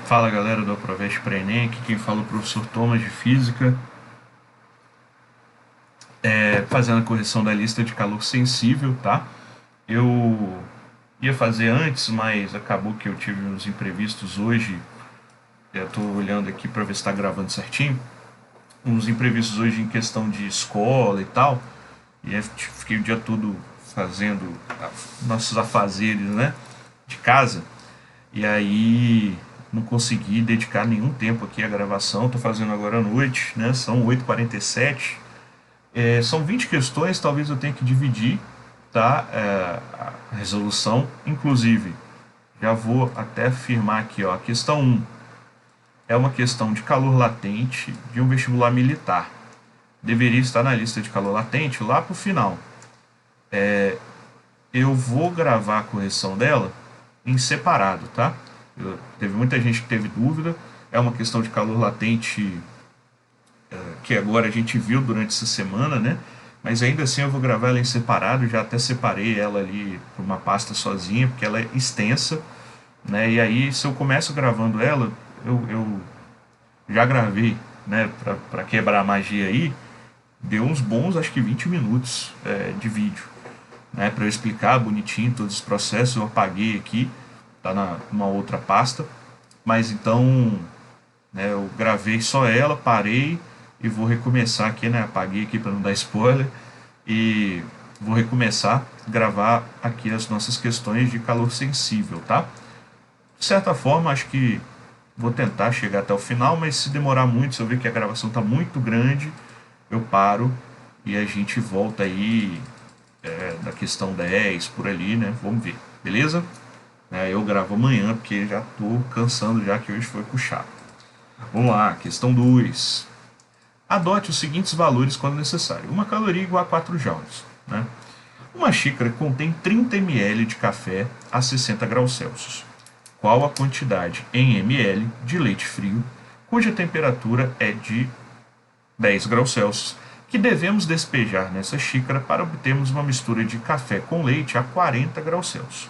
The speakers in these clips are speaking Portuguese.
Fala galera do Aproveste para Enem, aqui quem fala é o professor Thomas de Física, fazendo a correção da lista de calor sensível, tá? Eu ia fazer antes, mas acabou que eu tive uns imprevistos hoje. Eu tô olhando aqui para ver se está gravando certinho. Uns imprevistos hoje em questão de escola e tal. E aí fiquei o dia todo fazendo nossos afazeres, né? De casa. E aí não consegui dedicar nenhum tempo aqui à gravação. Estou fazendo agora à noite, né? São 8h47. São 20 questões, talvez eu tenha que dividir, tá? A resolução. Inclusive, já vou até afirmar aqui, ó. A questão 1 é uma questão de calor latente de um vestibular militar. Deveria estar na lista de calor latente lá para o final. Eu vou gravar a correção dela em separado, tá? Teve muita gente que teve dúvida. É uma questão de calor latente que agora a gente viu durante essa semana, né? Mas ainda assim eu vou gravar ela em separado, já até separei ela ali para uma pasta sozinha, porque ela é extensa, né? E aí se eu começo gravando ela, eu já gravei, né? Para quebrar a magia aí, deu uns bons, acho que 20 minutos de vídeo, né? Para eu explicar bonitinho todos os processos, eu apaguei aqui, tá numa outra pasta, mas então, né? Eu gravei só ela, parei e vou recomeçar aqui, né? Apaguei aqui para não dar spoiler e vou recomeçar a gravar aqui as nossas questões de calor sensível, tá? De certa forma, acho que vou tentar chegar até o final, mas se demorar muito, se eu ver que a gravação está muito grande, eu paro e a gente volta aí da questão 10 por ali, né? Vamos ver, beleza? Eu gravo amanhã porque já tô cansando já que hoje foi puxado. Vamos lá, questão 2. Adote os seguintes valores quando necessário. Uma caloria igual a 4 joules. Né? Uma xícara contém 30 ml de café a 60 graus Celsius. Qual a quantidade em ml de leite frio, cuja temperatura é de 10 graus Celsius, que devemos despejar nessa xícara para obtermos uma mistura de café com leite a 40 graus Celsius?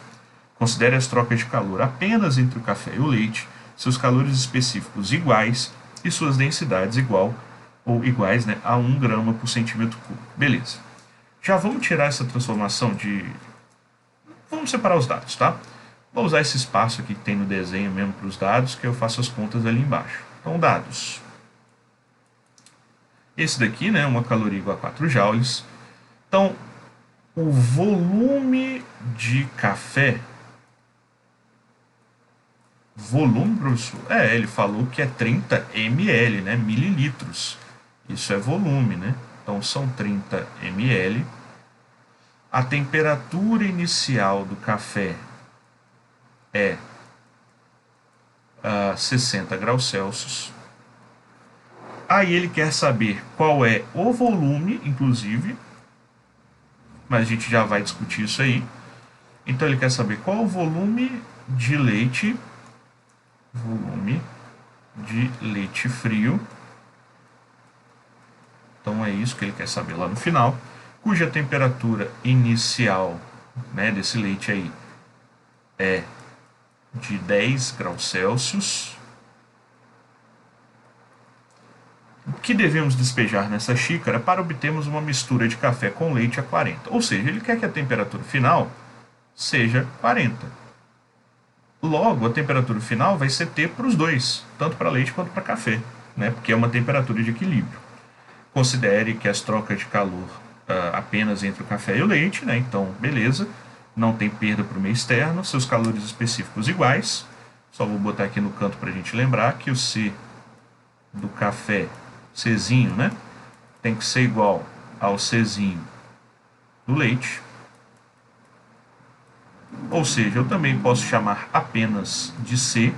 Considere as trocas de calor apenas entre o café e o leite, seus calores específicos iguais e suas densidades igual ou iguais, né, a 1 grama por centímetro cúbico. Beleza. Já vamos tirar essa transformação de... Vamos separar os dados, tá? Vou usar esse espaço aqui que tem no desenho mesmo para os dados, que eu faço as contas ali embaixo. Então, dados. Esse daqui, né, uma caloria igual a 4 joules. Então, o volume de café... Volume, professor? Ele falou que é 30 ml, né, mililitros. Isso é volume, né? Então são 30 ml. A temperatura inicial do café é 60 graus Celsius. Aí ele quer saber qual é o volume, inclusive, mas a gente já vai discutir isso aí. Então ele quer saber qual é o volume de leite frio. Então é isso que ele quer saber lá no final, cuja temperatura inicial, né, desse leite aí é de 10 graus Celsius. O que devemos despejar nessa xícara para obtermos uma mistura de café com leite a 40? Ou seja, ele quer que a temperatura final seja 40. Logo, a temperatura final vai ser T para os dois, tanto para leite quanto para café, né, porque é uma temperatura de equilíbrio. Considere que as trocas de calor apenas entre o café e o leite, né? Então, beleza, não tem perda para o meio externo, seus calores específicos iguais. Só vou botar aqui no canto para a gente lembrar que o C do café, Czinho, né? Tem que ser igual ao Czinho do leite. Ou seja, eu também posso chamar apenas de C,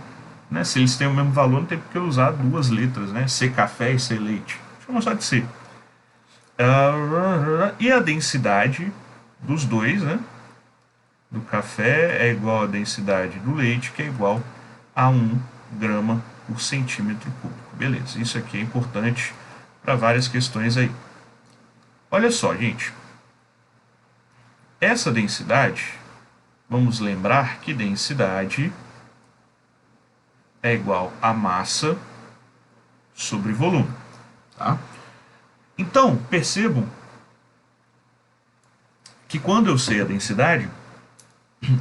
né? Se eles têm o mesmo valor, não tem por que usar duas letras, né? C café e C leite. Chama só de C. E a densidade dos dois, né? Do café é igual à densidade do leite, que é igual a 1 grama por centímetro cúbico. Beleza, isso aqui é importante para várias questões aí. Olha só, gente. Essa densidade, vamos lembrar que densidade é igual a massa sobre volume. Tá? Então, percebam que quando eu sei a densidade,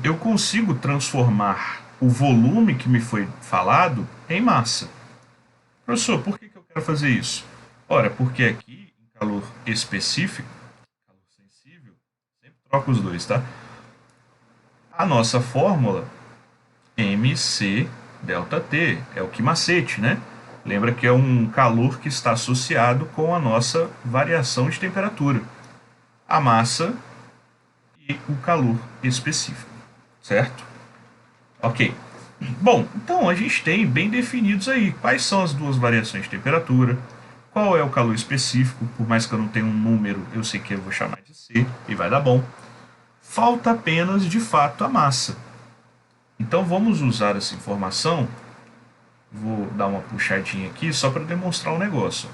eu consigo transformar o volume que me foi falado em massa. Professor, por que eu quero fazer isso? Ora, porque aqui, em calor específico, calor sensível, sempre troca os dois, tá? A nossa fórmula mc delta T é o que macete, né? Lembra que é um calor que está associado com a nossa variação de temperatura. A massa e o calor específico, certo? Ok. Bom, então a gente tem bem definidos aí quais são as duas variações de temperatura, qual é o calor específico, por mais que eu não tenha um número, eu sei que eu vou chamar de C e vai dar bom. Falta apenas, de fato, a massa. Então vamos usar essa informação, vou dar uma puxadinha aqui só para demonstrar um negócio.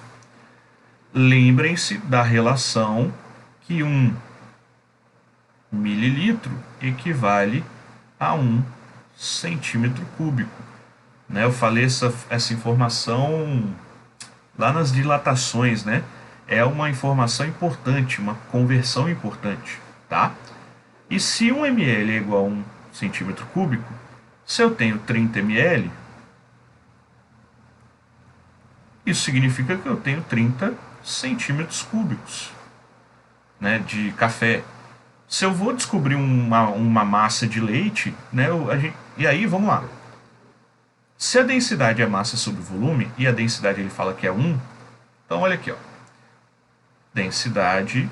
Lembrem-se da relação que 1 mililitro equivale a 1 centímetro cúbico. Né? Eu falei essa informação lá nas dilatações, né? É uma informação importante, uma conversão importante, tá? E se 1 ml é igual a 1 centímetro cúbico, se eu tenho 30 ml, isso significa que eu tenho 30 centímetros cúbicos, né, de café. Se eu vou descobrir uma massa de leite, né, e aí vamos lá. Se a densidade é massa sobre volume, e a densidade ele fala que é 1, então olha aqui, ó. Densidade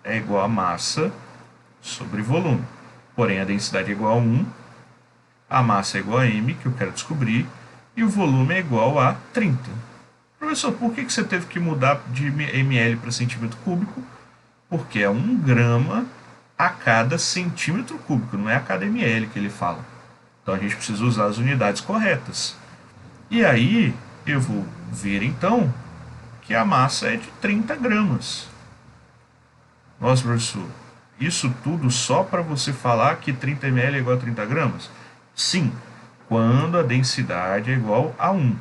é igual a massa sobre volume. Porém, a densidade é igual a 1, a massa é igual a m, que eu quero descobrir, e o volume é igual a 30. Professor, por que você teve que mudar de ml para centímetro cúbico? Porque é 1 grama a cada centímetro cúbico, não é a cada ml que ele fala. Então a gente precisa usar as unidades corretas. E aí eu vou ver então que a massa é de 30 gramas. Nossa, professor, isso tudo só para você falar que 30 ml é igual a 30 gramas? Sim, quando a densidade é igual a 1.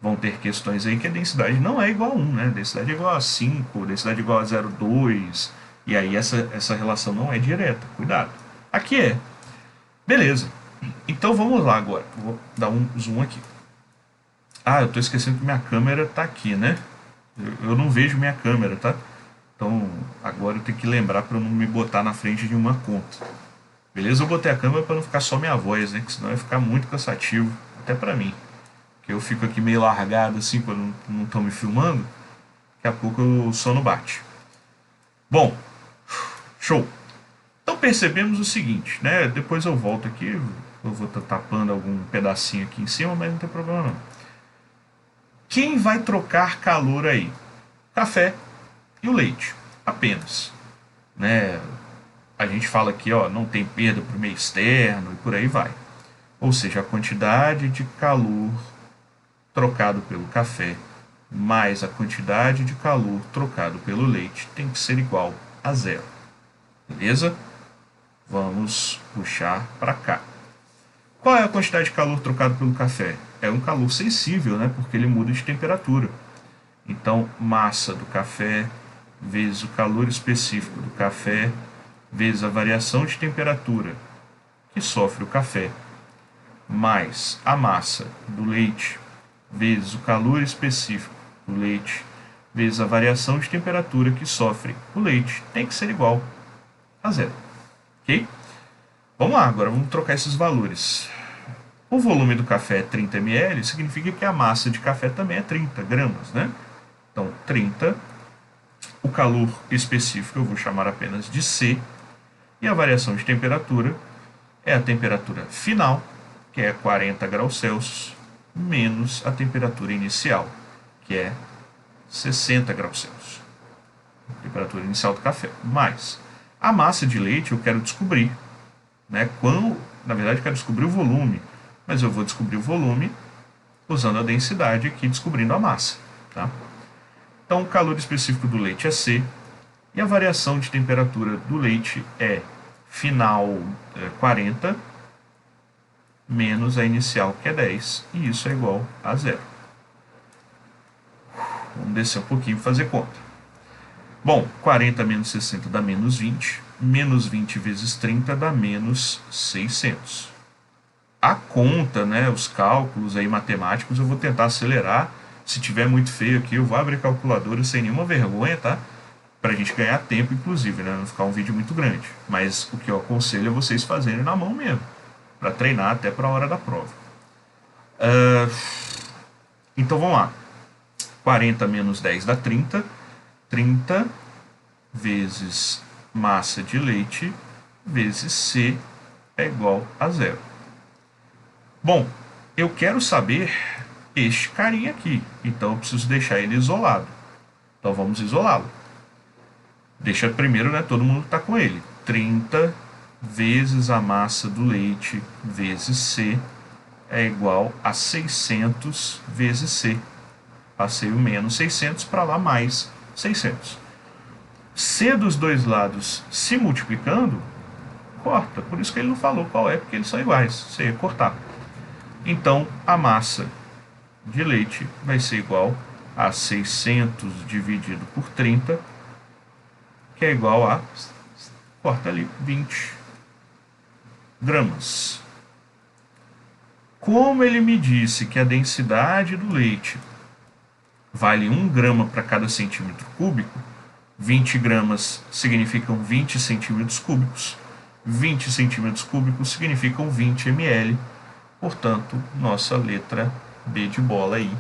Vão ter questões aí que a densidade não é igual a 1, né? A densidade é igual a 5, a densidade é igual a 0,2, e aí essa relação não é direta, cuidado. Aqui é. Beleza. Então vamos lá agora. Vou dar um zoom aqui. Ah, eu estou esquecendo que minha câmera está aqui, né? Eu não vejo minha câmera, tá? Então agora eu tenho que lembrar para eu não me botar na frente de uma conta. Beleza? Eu botei a câmera para não ficar só minha voz, né? Que senão vai ficar muito cansativo, até para mim. Que eu fico aqui meio largado assim quando não estão me filmando. Daqui a pouco o sono bate. Bom, show. Então percebemos o seguinte, né? Depois eu volto aqui, eu vou estar tapando algum pedacinho aqui em cima, mas não tem problema não. Quem vai trocar calor aí? Café e o leite, apenas. Né? A gente fala aqui, ó, não tem perda para o meio externo e por aí vai. Ou seja, a quantidade de calor trocado pelo café mais a quantidade de calor trocado pelo leite tem que ser igual a zero. Beleza? Vamos puxar para cá. Qual é a quantidade de calor trocado pelo café? É um calor sensível, né? Porque ele muda de temperatura. Então, massa do café vezes o calor específico do café vezes a variação de temperatura que sofre o café mais a massa do leite vezes o calor específico do leite vezes a variação de temperatura que sofre o leite tem que ser igual a zero. Ok? Vamos lá, agora vamos trocar esses valores. O volume do café é 30 ml, significa que a massa de café também é 30 gramas, né? Então, 30, o calor específico eu vou chamar apenas de C, e a variação de temperatura é a temperatura final, que é 40 graus Celsius, menos a temperatura inicial, que é 60 graus Celsius. Temperatura inicial do café. Mais a massa de leite eu quero descobrir, né? Na verdade, eu quero descobrir o volume, mas eu vou descobrir o volume usando a densidade aqui, descobrindo a massa. Tá? Então, o calor específico do leite é C, e a variação de temperatura do leite é final 40, menos a inicial, que é 10, e isso é igual a 0. Vamos descer um pouquinho e fazer conta. Bom, 40 menos 60 dá menos 20. Menos 20 vezes 30 dá menos 600. A conta, né, os cálculos aí matemáticos, eu vou tentar acelerar. Se tiver muito feio aqui, eu vou abrir a calculadora sem nenhuma vergonha, tá? Pra gente ganhar tempo, inclusive, né? Não ficar um vídeo muito grande. Mas o que eu aconselho é vocês fazerem na mão mesmo, para treinar até para a hora da prova. Então vamos lá. 40 menos 10 dá 30. 30 vezes massa de leite vezes C é igual a 0. Bom, eu quero saber este carinha aqui, então eu preciso deixar ele isolado. Então vamos isolá-lo. Deixa primeiro, né, todo mundo está com ele. 30 vezes a massa do leite vezes C é igual a 600 vezes C. Passei o menos 600 para lá mais 600. C dos dois lados se multiplicando, corta. Por isso que ele não falou qual é, porque eles são iguais. Você ia cortar. Então, a massa de leite vai ser igual a 600 dividido por 30, que é igual a, corta ali, 20 gramas. Como ele me disse que a densidade do leite vale 1 grama para cada centímetro cúbico, 20 gramas significam 20 centímetros cúbicos, 20 centímetros cúbicos significam 20 ml, portanto, nossa letra B de bola aí,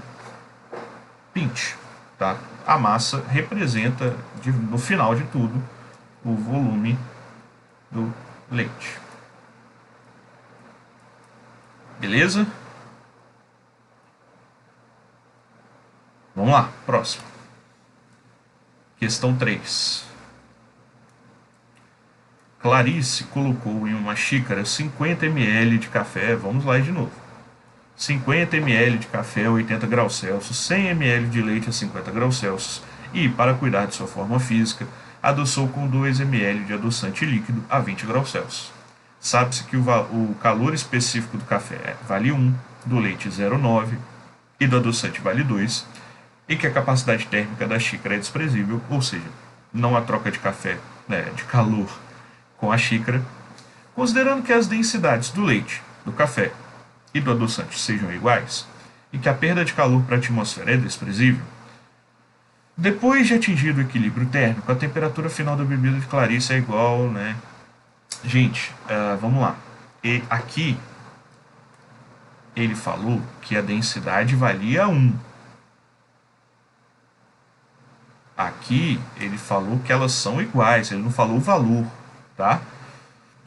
20, tá? A massa representa, no final de tudo, o volume do leite. Beleza? Vamos lá, próximo. Questão 3. Clarice colocou em uma xícara 50 ml de café, vamos lá de novo. 50 ml de café a 80 graus Celsius, 100 ml de leite a 50 graus Celsius e, para cuidar de sua forma física, adoçou com 2 ml de adoçante líquido a 20 graus Celsius. Sabe-se que o calor específico do café vale 1, do leite 0,9 e do adoçante vale 2, e que a capacidade térmica da xícara é desprezível, ou seja, não há troca de café, né, de calor com a xícara. Considerando que as densidades do leite, do café e do adoçante sejam iguais, e que a perda de calor para a atmosfera é desprezível, depois de atingido o equilíbrio térmico, a temperatura final da bebida de Clarice é igual, né? Gente, vamos lá. E aqui ele falou que a densidade valia 1. Aqui ele falou que elas são iguais, ele não falou o valor, tá?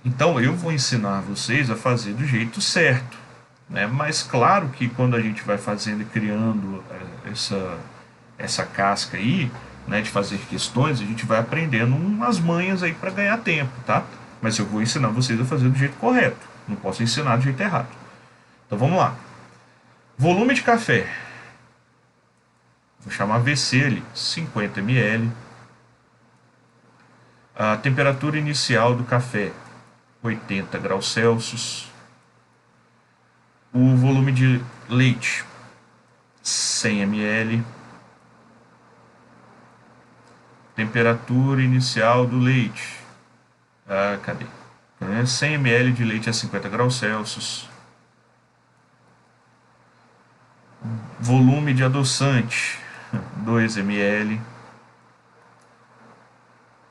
Então eu vou ensinar vocês a fazer do jeito certo, né? Mas claro que quando a gente vai fazendo e criando essa casca aí, né, de fazer questões, a gente vai aprendendo umas manhas aí para ganhar tempo, tá? Mas eu vou ensinar vocês a fazer do jeito correto, não posso ensinar do jeito errado. Então vamos lá. Volume de café. Vou chamar VC ali, 50 ml. A temperatura inicial do café, 80 graus Celsius. O volume de leite, 100 ml. Temperatura inicial do leite. Cadê? 100 ml de leite a 50 graus Celsius. Volume de adoçante, 2 ml.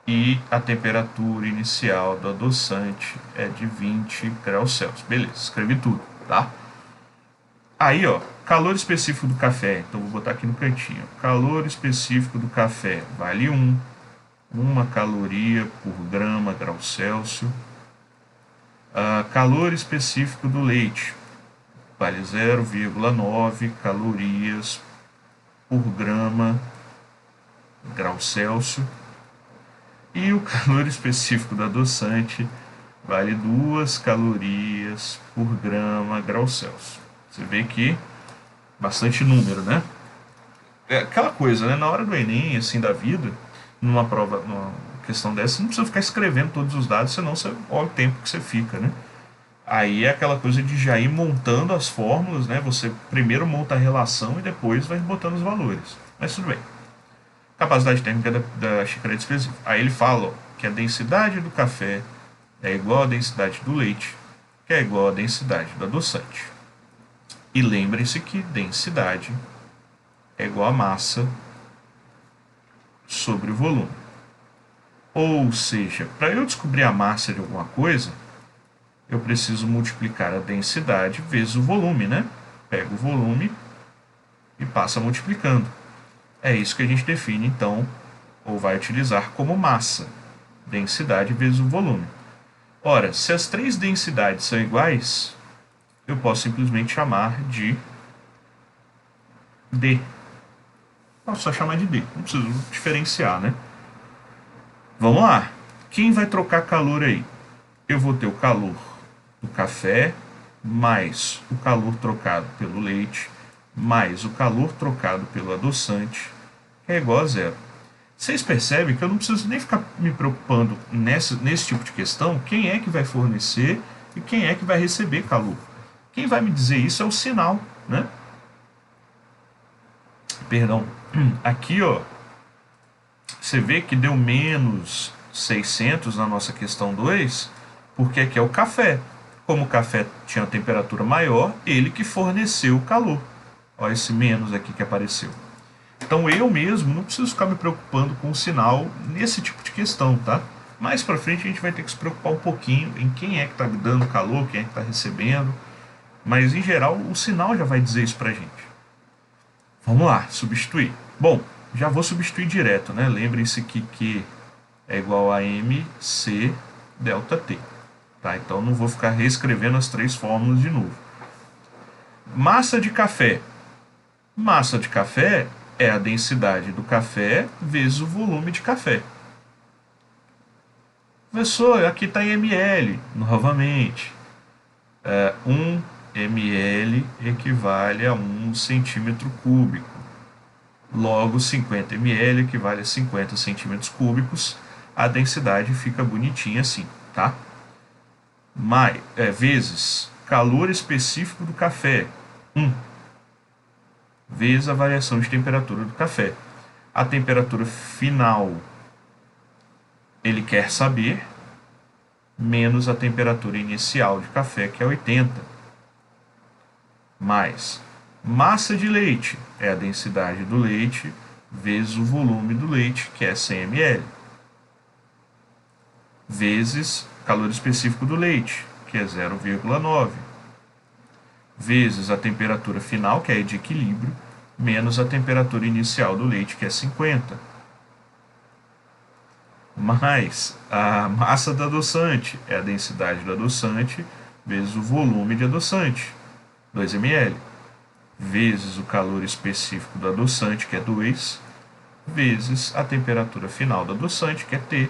E a temperatura inicial do adoçante é de 20 graus Celsius. Beleza, escrevi tudo, tá? Aí, ó, calor específico do café. Então, vou botar aqui no cantinho. Calor específico do café vale 1 caloria por grama grau Celsius. Calor específico do leite vale 0,9 calorias por grama grau Celsius. E o calor específico do adoçante vale 2 calorias por grama grau Celsius. Você vê que bastante número, né? É aquela coisa, né? Na hora do Enem, assim, da vida, numa prova, numa questão dessa, você não precisa ficar escrevendo todos os dados, senão você olha o tempo que você fica, né? Aí é aquela coisa de já ir montando as fórmulas, né? Você primeiro monta a relação e depois vai botando os valores. Mas tudo bem. Capacidade térmica da xícara de específico. Aí ele fala ó, que a densidade do café é igual à densidade do leite, que é igual à densidade do adoçante. E lembrem-se que densidade é igual a massa sobre o volume. Ou seja, para eu descobrir a massa de alguma coisa, eu preciso multiplicar a densidade vezes o volume, né? Pego o volume e passa multiplicando. É isso que a gente define, então, ou vai utilizar como massa. Densidade vezes o volume. Ora, se as três densidades são iguais, eu posso simplesmente chamar de D. Posso só chamar de D, não preciso diferenciar, né? Vamos lá. Quem vai trocar calor aí? Eu vou ter o calor do café, mais o calor trocado pelo leite, mais o calor trocado pelo adoçante, que é igual a zero. Vocês percebem que eu não preciso nem ficar me preocupando nesse tipo de questão, quem é que vai fornecer e quem é que vai receber calor. Quem vai me dizer isso é o sinal, né? Perdão. Aqui, ó, você vê que deu menos 600 na nossa questão 2, porque aqui é o café. Como o café tinha uma temperatura maior, ele que forneceu o calor. Olha esse menos aqui que apareceu. Então eu mesmo não preciso ficar me preocupando com o sinal nesse tipo de questão, tá? Mais para frente a gente vai ter que se preocupar um pouquinho em quem é que está dando calor, quem é que está recebendo. Mas em geral o sinal já vai dizer isso para a gente. Vamos lá, substituir. Bom, já vou substituir direto, né? Lembrem-se que Q é igual a MC delta T. Tá? Então não vou ficar reescrevendo as três fórmulas de novo. Massa de café. Massa de café é a densidade do café vezes o volume de café. Professor, aqui está em ml, novamente. 1 ml equivale a 1 centímetro cúbico. Logo, 50 ml equivale a 50 centímetros cúbicos. A densidade fica bonitinha assim, tá? Vezes calor específico do café, 1. Vezes a variação de temperatura do café. A temperatura final ele quer saber, menos a temperatura inicial de café, que é 80. Mais massa de leite, é a densidade do leite, vezes o volume do leite, que é 100 ml. Vezes calor específico do leite, que é 0,9. Vezes a temperatura final, que é de equilíbrio, menos a temperatura inicial do leite, que é 50. Mais a massa do adoçante, é a densidade do adoçante, vezes o volume de adoçante, 2 ml. Vezes o calor específico do adoçante, que é 2, vezes a temperatura final do adoçante, que é T,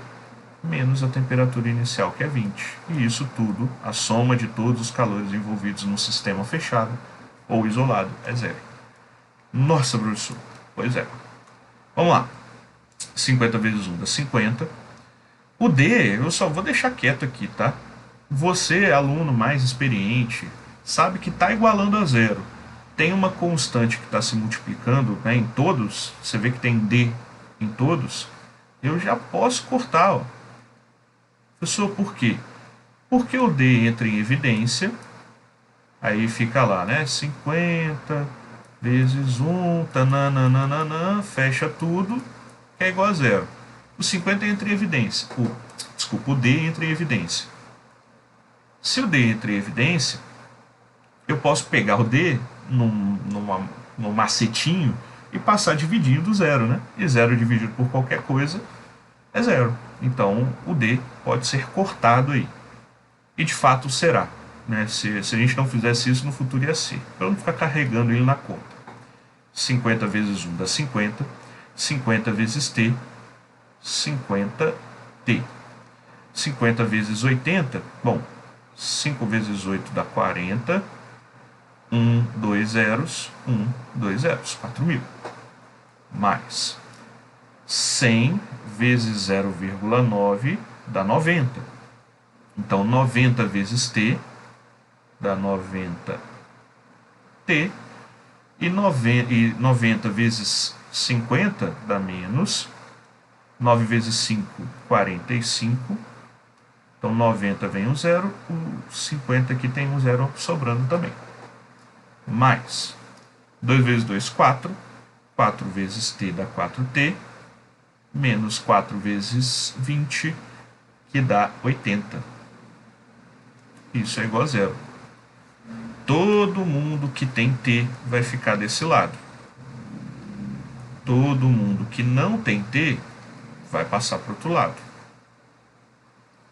menos a temperatura inicial, que é 20. E isso tudo, a soma de todos os calores envolvidos num sistema fechado ou isolado, é zero. Nossa, professor. Pois é. Vamos lá. 50 vezes 1 dá 50. O D, eu só vou deixar quieto aqui, tá? Você, aluno mais experiente, sabe que está igualando a zero. Tem uma constante que está se multiplicando, né, em todos. Você vê que tem D em todos. Eu já posso cortar, ó. Professor, por quê? Porque o D entra em evidência, aí fica lá, né? 50 vezes 1, tananana, fecha tudo, que é igual a zero. O 50 entra em evidência. O D entra em evidência. Se o D entra em evidência, eu posso pegar o D num macetinho e passar dividindo zero, né? E zero dividido por qualquer coisa é zero. Então o D pode ser cortado aí. E de fato será. Né? Se a gente não fizesse isso, no futuro ia ser. Para não ficar carregando ele na conta. 50 vezes 1 dá 50. 50 vezes T, 50T. 50 vezes 80, bom, 5 vezes 8 dá 40. 1, 2 zeros, 1, 2 zeros, 4.000. Mais 100 vezes 0,9 dá 90. Então 90 vezes T dá 90T. E 90 vezes 50 dá menos. 9 vezes 5, 45. Então 90 vem um zero, o 50 aqui tem um zero sobrando também. Mais 2 vezes 2, 4. 4 vezes t dá 4t. Menos 4 vezes 20, que dá 80. Isso é igual a zero. Todo mundo que tem t vai ficar desse lado. Todo mundo que não tem t vai passar para o outro lado.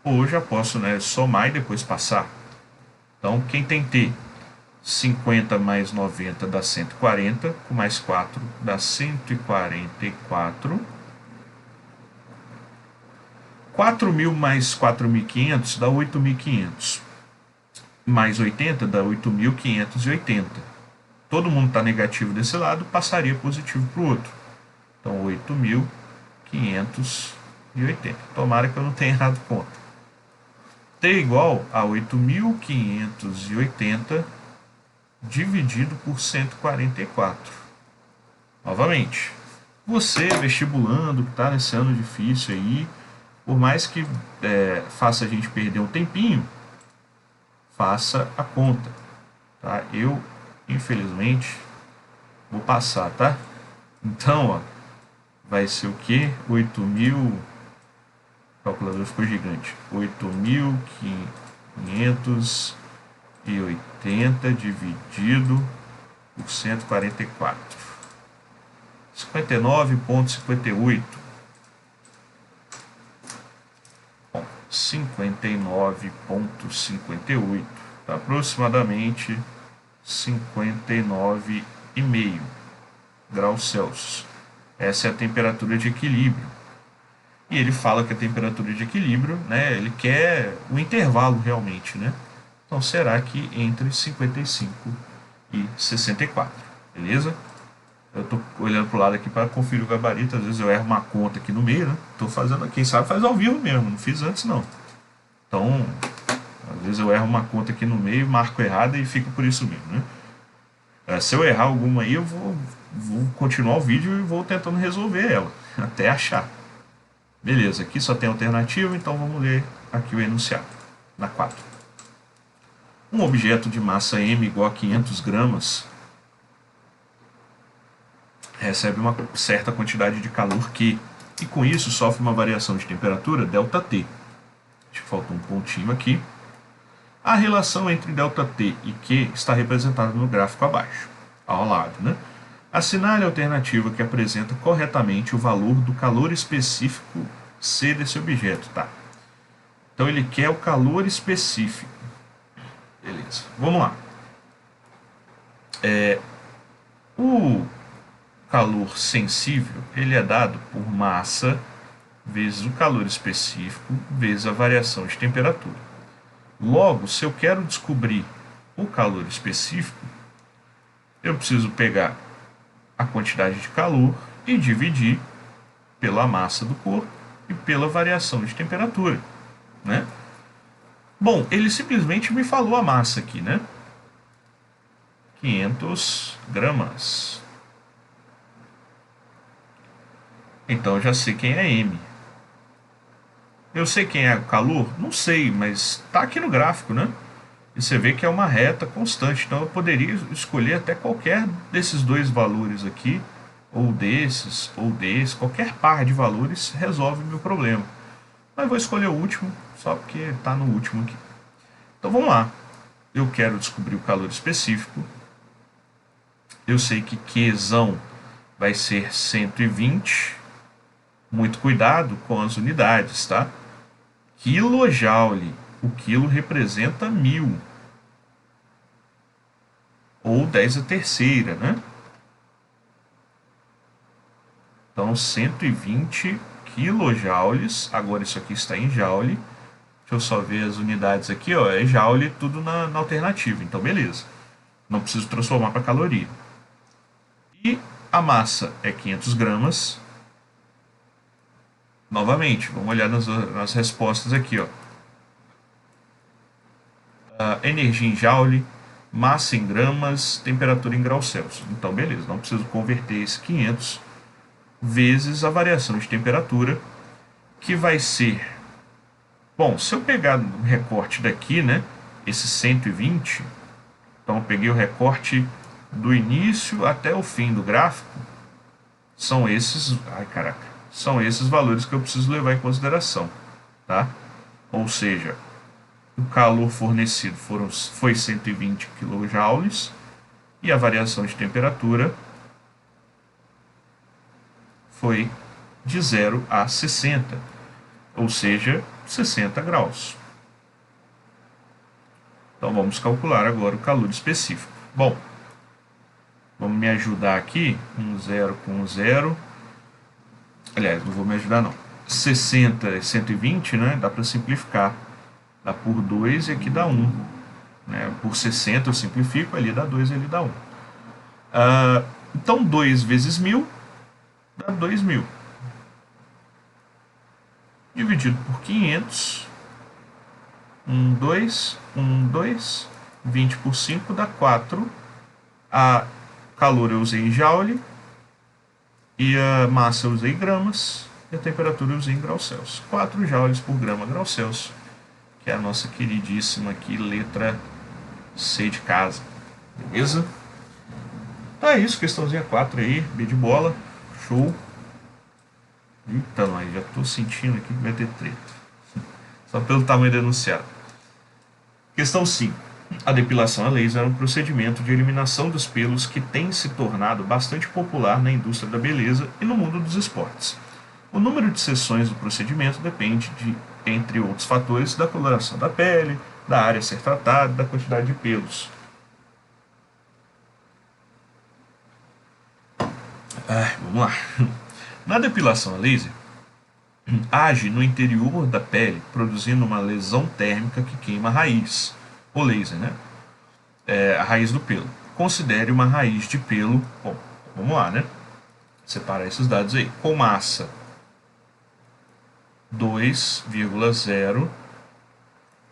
Ou já posso, né, somar e depois passar. Então, quem tem t, 50 mais 90 dá 140, com mais 4 dá 144. 4.000 mais 4.500 dá 8.500. Mais 80 dá 8.580. Todo mundo está negativo desse lado, passaria positivo para o outro. Então, 8.580. Tomara que eu não tenha errado conta. T igual a 8.580 dividido por 144. Novamente, você, vestibulando, que está nesse ano difícil aí, por mais que faça a gente perder um tempinho, faça a conta. Tá? Eu, infelizmente, vou passar, tá? Então, ó, vai ser o quê? 8.000... O calculador ficou gigante. 8.580 dividido por 144. 59,58. Bom, 59,58. Tá aproximadamente 59,5 graus Celsius. Essa é a temperatura de equilíbrio. E ele fala que a temperatura de equilíbrio, né, ele quer o intervalo realmente, né? Então será que entre 55 e 64, beleza? Eu tô olhando pro lado aqui para conferir o gabarito, às vezes eu erro uma conta aqui no meio, né? Tô fazendo, quem sabe faz ao vivo mesmo, não fiz antes não. Então, às vezes eu erro uma conta aqui no meio, marco errada e fico por isso mesmo, né? Se eu errar alguma aí, eu vou continuar o vídeo e vou tentando resolver ela, até achar. Beleza, aqui só tem alternativa, então vamos ler aqui o enunciado, na 4. Um objeto de massa m igual a 500 gramas recebe uma certa quantidade de calor Q, e com isso sofre uma variação de temperatura ΔT. Acho que falta um pontinho aqui. A relação entre ΔT e Q está representada no gráfico abaixo, ao lado, né? Assinale a alternativa que apresenta corretamente o valor do calor específico C desse objeto, tá? Então ele quer o calor específico. Beleza, vamos lá. O calor sensível, ele é dado por massa vezes o calor específico vezes a variação de temperatura. Logo, se eu quero descobrir o calor específico, eu preciso pegar a quantidade de calor e dividir pela massa do corpo e pela variação de temperatura, né? Bom, ele simplesmente me falou a massa aqui, né? 500 gramas. Então eu já sei quem é M. Eu sei quem é o calor? Não sei, mas tá aqui no gráfico, né? E você vê que é uma reta constante. Então eu poderia escolher até qualquer desses dois valores aqui, ou desses, ou desse. Qualquer par de valores resolve o meu problema. Mas vou escolher o último, só porque está no último aqui. Então vamos lá. Eu quero descobrir o calor específico. Eu sei que Qzão vai ser 120. Muito cuidado com as unidades, tá? Quilojoule. O quilo representa 1000. Ou 10 a terceira, né? Então, 120 quilojoules. Agora isso aqui está em joule. Deixa eu só ver as unidades aqui, ó. É joule tudo na alternativa. Então, beleza. Não preciso transformar para caloria. E a massa é 500 gramas. Novamente, vamos olhar nas respostas aqui, ó. energia em joule, massa em gramas, temperatura em graus Celsius. Então, beleza, não preciso converter esse 500 vezes a variação de temperatura, que vai ser... Bom, se eu pegar o recorte daqui, né, esse 120, então eu peguei o recorte do início até o fim do gráfico, são esses... Ai, caraca. São esses valores que eu preciso levar em consideração, tá? Ou seja, o calor fornecido foi 120 kJ e a variação de temperatura foi de 0 a 60, ou seja, 60 graus. Então vamos calcular agora o calor específico. Bom, vamos me ajudar aqui, 0 com 0. Aliás, não vou me ajudar não. 60 e 120, né? Dá para simplificar. Dá por 2 e aqui dá 1. Né? Por 60 eu simplifico, ali dá 2 e ali dá 1. Então 2 vezes 1000 dá 2000. Dividido por 500. 2, 2. 20 por 5 dá 4. A calor eu usei em joule. E a massa eu usei em gramas. E a temperatura eu usei em graus Celsius. 4 joules por grama graus Celsius. Que é a nossa queridíssima aqui, letra C de casa. Beleza? Então é isso, questãozinha 4 aí, B de bola. Show. Eita, nós, já tô sentindo aqui que vai ter treta. Só pelo tamanho do enunciado. Questão 5. A depilação a laser é um procedimento de eliminação dos pelos que tem se tornado bastante popular na indústria da beleza e no mundo dos esportes. O número de sessões do procedimento depende de, entre outros fatores, da coloração da pele, da área a ser tratada, da quantidade de pelos. Vamos lá. Na depilação a laser, age no interior da pele, produzindo uma lesão térmica que queima a raiz. O laser, né? A raiz do pelo. Considere uma raiz de pelo. Bom, vamos lá, né? Separar esses dados aí. Com massa 2,0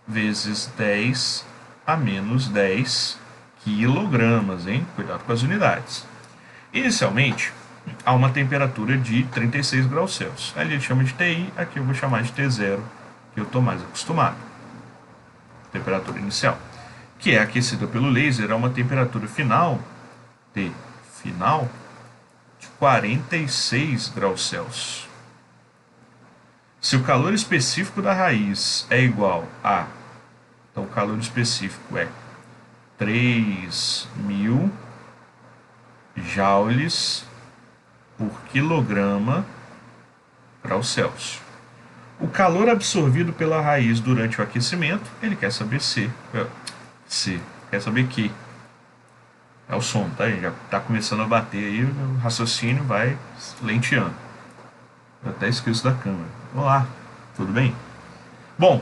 vezes 10 a menos 10 quilogramas, hein? Cuidado com as unidades. Inicialmente, há uma temperatura de 36 graus Celsius. Ali ele chama de TI, aqui eu vou chamar de T0, que eu estou mais acostumado. Temperatura inicial, que é aquecida pelo laser a uma temperatura final, T final, de 46 graus Celsius. Se o calor específico da raiz é igual a... Então o calor específico é 3.000 joules por quilograma graus Celsius. O calor absorvido pela raiz durante o aquecimento, ele quer saber quer saber que. É o som, tá? Ele já está começando a bater aí, o raciocínio vai lenteando. Eu até esqueço da câmera. Olá, tudo bem? Bom,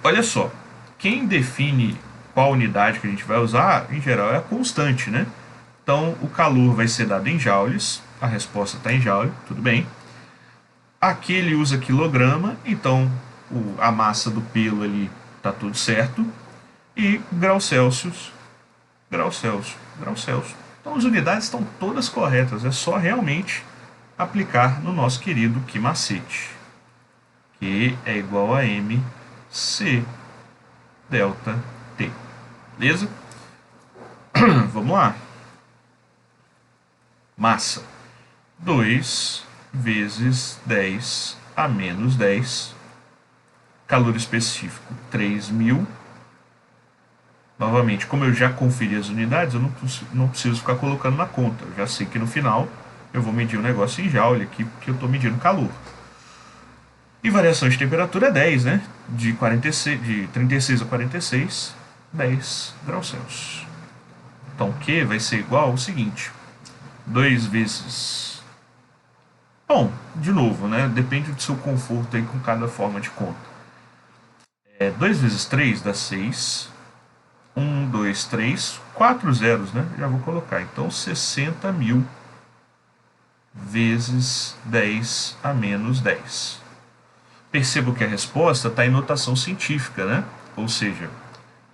olha só, quem define qual unidade que a gente vai usar, em geral, é a constante, né? Então, o calor vai ser dado em joules, a resposta está em joule, tudo bem. Aqui ele usa quilograma, então a massa do pelo ali está tudo certo. E graus Celsius, graus Celsius, graus Celsius. Então as unidades estão todas corretas, é só realmente aplicar no nosso querido que macete, que é igual a mc delta T. Beleza? Vamos lá. Massa 2 vezes 10 a menos 10. Calor específico 3.000. Novamente, como eu já conferi as unidades, eu não preciso ficar colocando na conta. Eu já sei que no final eu vou medir o negócio em joule aqui, porque eu estou medindo calor. E variação de temperatura é 10, né? De 36 a 46, 10 graus Celsius. Então, o Q vai ser igual ao seguinte. 2 vezes... Bom, de novo, né? Depende do seu conforto aí com cada forma de conta. 2 vezes 3 dá 6. 1, 2, 3. 4 zeros, né? Já vou colocar. Então, 60.000 vezes 10 a menos 10. Percebo que a resposta está em notação científica, né? ou seja,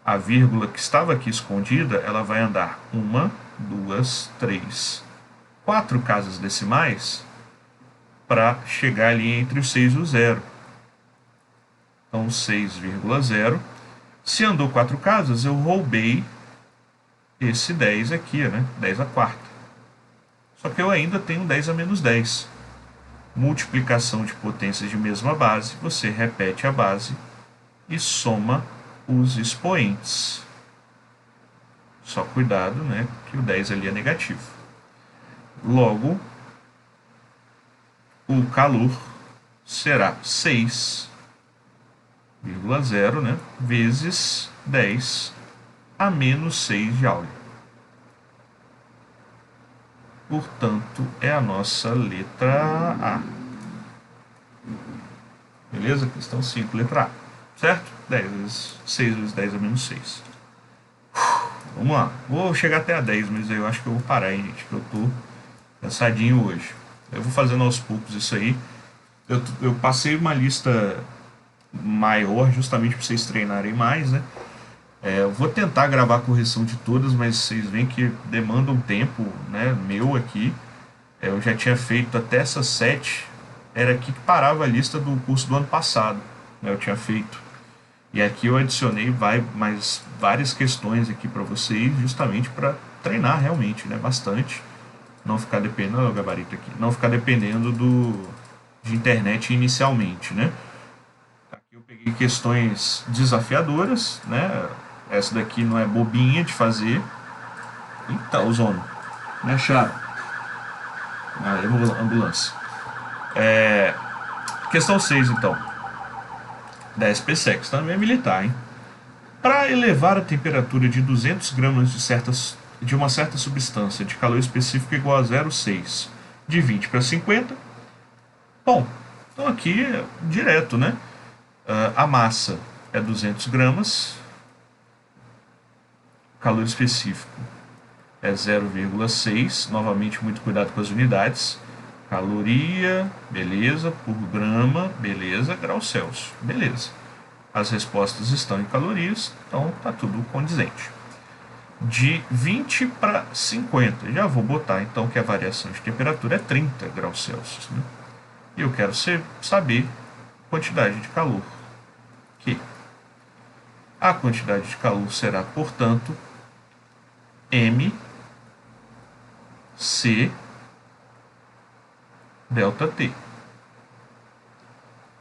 a vírgula que estava aqui escondida, ela vai andar 1, 2, 3, 4 casas decimais para chegar ali entre o 6 e o 0. Então 6,0. Se andou 4 casas, eu roubei esse 10 aqui, né? 10 a quarta. Só que eu ainda tenho 10 a menos 10. Multiplicação de potências de mesma base, você repete a base e soma os expoentes. Só cuidado, né, que o 10 ali é negativo. Logo, o calor será 6,0, né, vezes 10 a menos 6 Joule. Portanto, é a nossa letra A. Beleza? Questão 5, letra A. Certo? 6 vezes 10 a menos 6. Vamos lá. Vou chegar até a 10, mas eu acho que eu vou parar, hein, gente, que eu tô cansadinho hoje. Eu vou fazendo aos poucos isso aí. Eu passei uma lista maior justamente para vocês treinarem mais, né? Eu vou tentar gravar a correção de todas, mas vocês veem que demanda um tempo, né, meu aqui. Eu já tinha feito até essas 7. Era aqui que parava a lista do curso do ano passado, né, eu tinha feito. E aqui eu adicionei mais várias questões aqui para vocês, justamente para treinar realmente, né, bastante. Não ficar dependendo, olha o gabarito aqui, não ficar dependendo de internet inicialmente, né. Aqui eu peguei questões desafiadoras, né. Essa daqui não é bobinha de fazer. Eita, o zono. Me acharam. Ambulância. Questão 6, então. Da SPSEC, também é militar, hein? Para elevar a temperatura de 200 gramas de uma certa substância de calor específico igual a 0,6, de 20 para 50. Bom, então aqui é direto, né? A massa é 200 gramas. Calor específico é 0,6. Novamente, muito cuidado com as unidades. Caloria, beleza. Por grama, beleza. Grau Celsius, beleza. As respostas estão em calorias, então tá tudo condizente. De 20 para 50, já vou botar então que a variação de temperatura é 30 graus Celsius, né? E eu quero saber a quantidade de calor. Que a quantidade de calor será, portanto, M C delta T.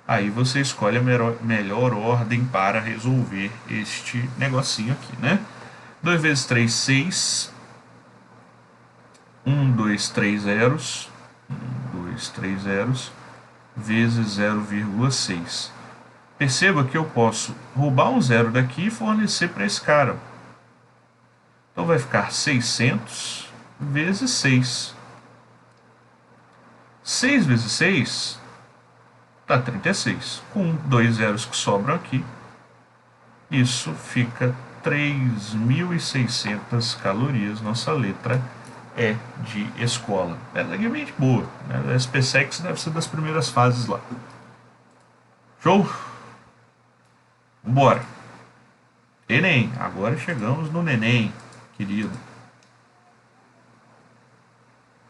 Aí você escolhe a melhor ordem para resolver este negocinho aqui, né? 2 vezes 3, 6. 1, 2, 3 zeros. 1, 2, 3 zeros. Vezes 0,6. Perceba que eu posso roubar um zero daqui e fornecer para esse cara. Então vai ficar 600 vezes 6. 6 vezes 6 dá 36. Com 2 zeros que sobram aqui, isso fica 3.600 calorias. Nossa letra é de escola. É legalmente boa, né? A SPSEC deve ser das primeiras fases lá. Show? Bora. Enem. Agora chegamos no neném, querido.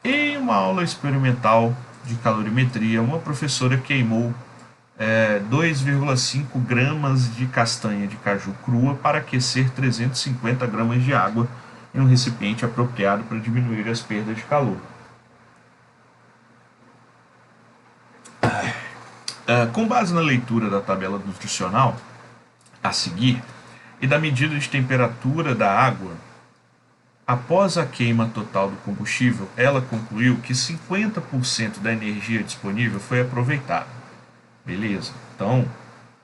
Em uma aula experimental de calorimetria, uma professora queimou 2,5 gramas de castanha de caju crua para aquecer 350 gramas de água em um recipiente apropriado para diminuir as perdas de calor. Com base na leitura da tabela nutricional a seguir e da medida de temperatura da água, após a queima total do combustível, ela concluiu que 50% da energia disponível foi aproveitada. Beleza, então,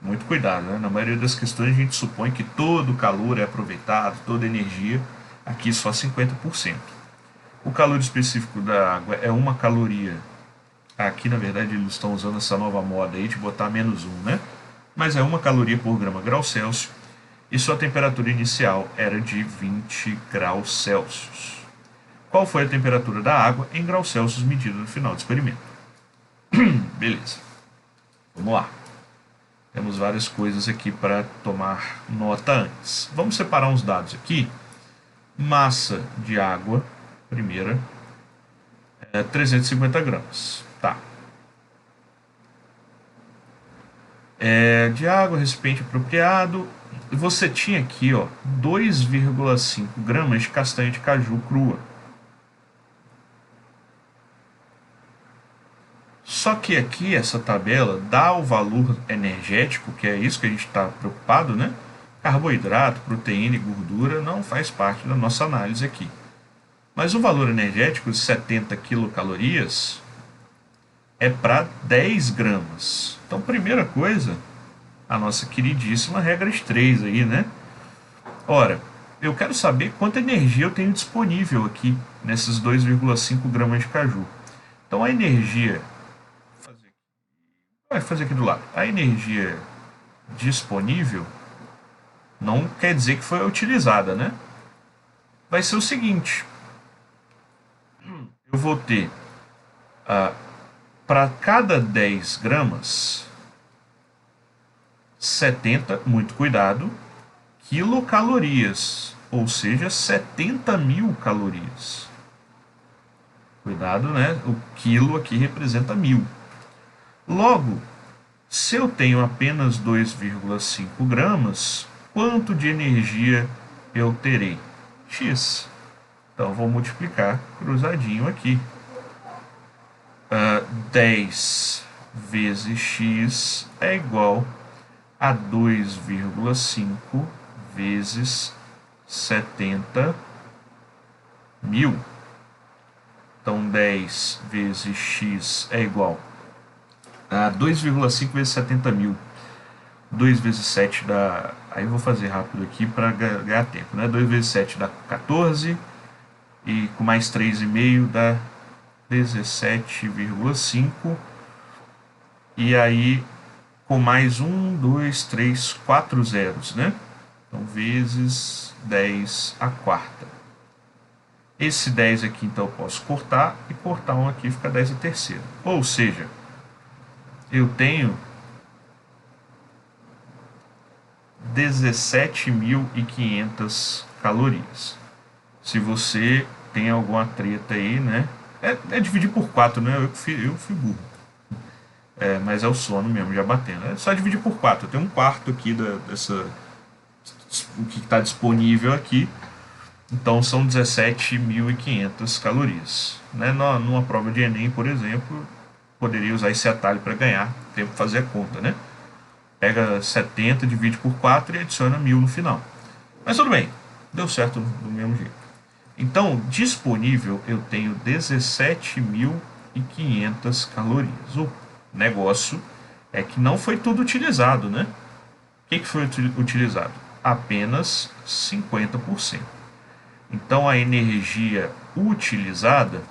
muito cuidado, né? Na maioria das questões a gente supõe que todo o calor é aproveitado, toda a energia, aqui só 50%. O calor específico da água é 1 caloria. Aqui, na verdade, eles estão usando essa nova moda aí de botar menos 1, né? Mas é 1 caloria por grama grau Celsius. E sua temperatura inicial era de 20 graus Celsius. Qual foi a temperatura da água em graus Celsius medida no final do experimento? Beleza. Vamos lá. Temos várias coisas aqui para tomar nota antes. Vamos separar uns dados aqui. Massa de água, primeira, é 350 gramas. Tá. De água, recipiente apropriado. Você tinha aqui, ó, 2,5 gramas de castanha de caju crua. Só que aqui essa tabela dá o valor energético, que é isso que a gente está preocupado, né? Carboidrato, proteína e gordura não faz parte da nossa análise aqui. Mas o valor energético de 70 quilocalorias é para 10 gramas. Então, primeira coisa, a nossa queridíssima regra de 3 aí, né? Ora, eu quero saber quanta energia eu tenho disponível aqui nesses 2,5 gramas de caju. Então, a energia vai fazer aqui do lado. A energia disponível não quer dizer que foi utilizada, né? Vai ser o seguinte: eu vou ter para cada 10 gramas 70, muito cuidado, quilocalorias, ou seja, 70.000 calorias. Cuidado, né? O quilo aqui representa 1.000. Logo, se eu tenho apenas 2,5 gramas, quanto de energia eu terei? X. Então, vou multiplicar cruzadinho aqui. 10 vezes x é igual a 2,5 vezes 70.000. Então, 10 vezes x é igual a 2,5 vezes 70.000. 2 vezes 7 dá... Aí eu vou fazer rápido aqui para ganhar tempo, né? 2 vezes 7 dá 14. E com mais 3,5 dá 17,5. E aí, com mais 1, 2, 3, 4 zeros, né? Então, vezes 10 a quarta. Esse 10 aqui, então, eu posso cortar. E cortar 1 aqui fica 10 a terceira. Ou seja, eu tenho 17.500 calorias. Se você tem alguma treta aí, né? É dividir por 4, né? Eu fui burro. Mas é o sono mesmo, já batendo. É só dividir por 4. Eu tenho um quarto aqui dessa... O que está disponível aqui. Então são 17.500 calorias. Né? Numa prova de Enem, por exemplo, poderia usar esse atalho para ganhar tempo para fazer a conta, né? Pega 70, divide por 4 e adiciona 1.000 no final. Mas tudo bem, deu certo do mesmo jeito. Então, disponível eu tenho 17.500 calorias. O negócio é que não foi tudo utilizado, né? O que foi utilizado? Apenas 50%. Então, a energia utilizada,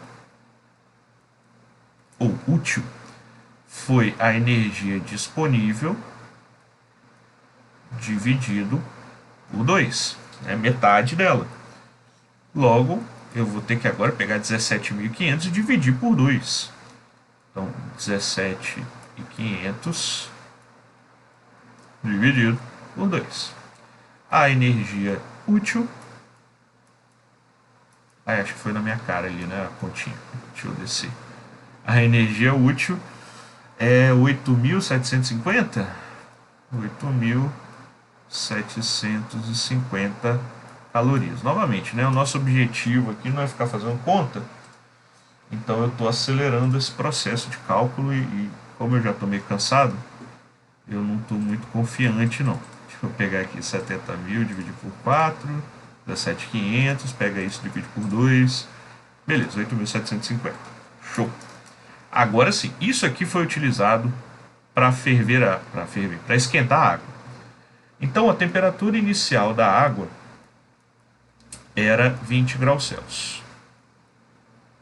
ou útil, foi a energia disponível dividido por 2. É metade dela. Logo, eu vou ter que agora pegar 17.500 e dividir por 2. Então, 17.500 dividido por 2. A energia útil... acho que foi na minha cara ali, né? A continha. Deixa eu descer. A energia útil é 8.750? 8.750 calorias. Novamente, né? O nosso objetivo aqui não é ficar fazendo conta. Então eu estou acelerando esse processo de cálculo e como eu já estou meio cansado, eu não estou muito confiante não. Deixa eu pegar aqui 70.000, dividir por 4, 17.500, pega isso, divide por 2. Beleza, 8.750. Show. Agora sim, isso aqui foi utilizado para para esquentar a água. Então a temperatura inicial da água era 20 graus Celsius.